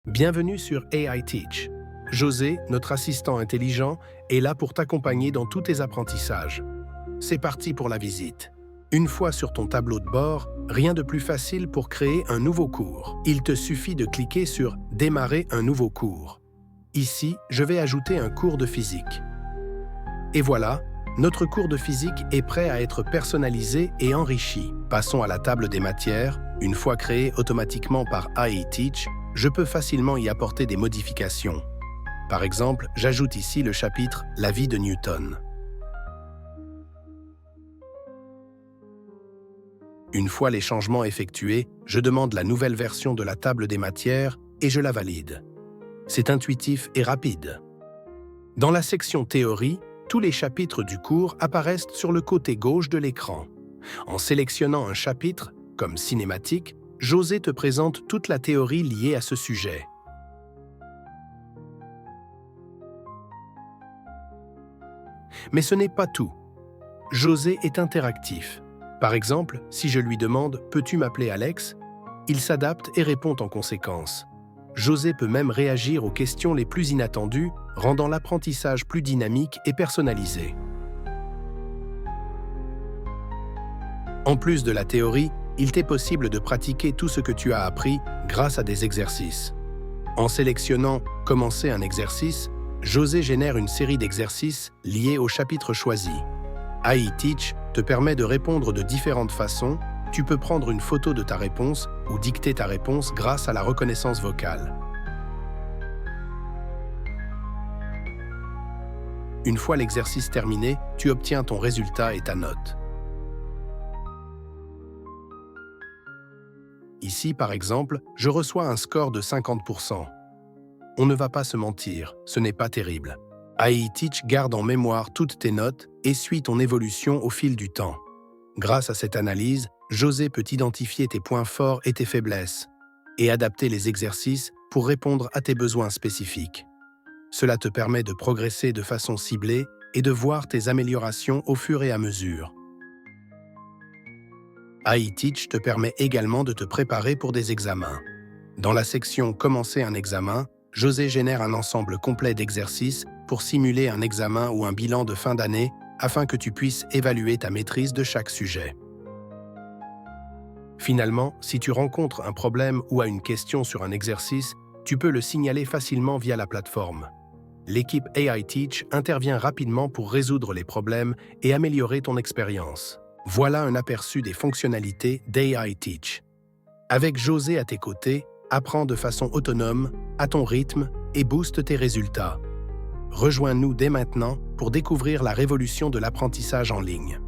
Bienvenue sur AI Teach. José, notre assistant intelligent, est là pour t'accompagner dans tous tes apprentissages. C'est parti pour la visite. Une fois sur ton tableau de bord, rien de plus facile pour créer un nouveau cours. Il te suffit de cliquer sur « Démarrer un nouveau cours ». Ici, je vais ajouter un cours de physique. Et voilà, notre cours de physique est prêt à être personnalisé et enrichi. Passons à la table des matières. Une fois créée automatiquement par AI Teach, je peux facilement y apporter des modifications. Par exemple, j'ajoute ici le chapitre « La vie de Newton ». Une fois les changements effectués, je demande la nouvelle version de la table des matières et je la valide. C'est intuitif et rapide. Dans la section théorie, tous les chapitres du cours apparaissent sur le côté gauche de l'écran. En sélectionnant un chapitre, comme cinématique, José te présente toute la théorie liée à ce sujet. Mais ce n'est pas tout. José est interactif. Par exemple, si je lui demande « Peux-tu m'appeler Alex ?», il s'adapte et répond en conséquence. José peut même réagir aux questions les plus inattendues, rendant l'apprentissage plus dynamique et personnalisé. En plus de la théorie, il t'est possible de pratiquer tout ce que tu as appris grâce à des exercices. En sélectionnant « Commencer un exercice », José génère une série d'exercices liés au chapitre choisi. AI Teach te permet de répondre de différentes façons. Tu peux prendre une photo de ta réponse ou dicter ta réponse grâce à la reconnaissance vocale. Une fois l'exercice terminé, tu obtiens ton résultat et ta note. Ici, par exemple, je reçois un score de 50%. On ne va pas se mentir, ce n'est pas terrible. AI Teach garde en mémoire toutes tes notes et suit ton évolution au fil du temps. Grâce à cette analyse, José peut identifier tes points forts et tes faiblesses et adapter les exercices pour répondre à tes besoins spécifiques. Cela te permet de progresser de façon ciblée et de voir tes améliorations au fur et à mesure. AI Teach te permet également de te préparer pour des examens. Dans la section « Commencer un examen », José génère un ensemble complet d'exercices pour simuler un examen ou un bilan de fin d'année afin que tu puisses évaluer ta maîtrise de chaque sujet. Finalement, si tu rencontres un problème ou as une question sur un exercice, tu peux le signaler facilement via la plateforme. L'équipe AI Teach intervient rapidement pour résoudre les problèmes et améliorer ton expérience. Voilà un aperçu des fonctionnalités d'AI Teach. Avec José à tes côtés, apprends de façon autonome, à ton rythme et booste tes résultats. Rejoins-nous dès maintenant pour découvrir la révolution de l'apprentissage en ligne.